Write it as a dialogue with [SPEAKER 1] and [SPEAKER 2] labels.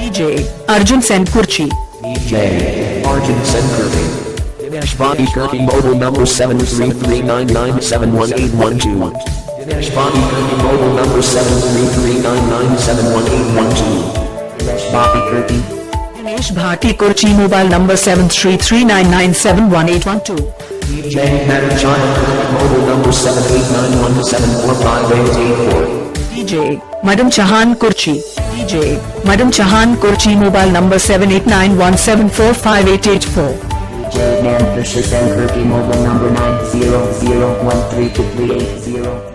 [SPEAKER 1] DJ Arjun Senkurchi.
[SPEAKER 2] DJ Arjun Senkurchi. Dinesh Bhatti Kirti mobile number 7339971812. Dinesh Bhatti Kirti mobile number 7339971812. Dinesh Bhatti Kirti.
[SPEAKER 1] Dinesh Bhatti Kurchi mobile number 7339971812.
[SPEAKER 2] DJ Madam Chaya Kirti mobile number 7891745884.
[SPEAKER 1] DJ Madam Chahan Kurchi. DJ Madam Chahan Kurchi mobile number 7891745884.
[SPEAKER 3] DJ Man Precious and Kirky mobile number 900132380.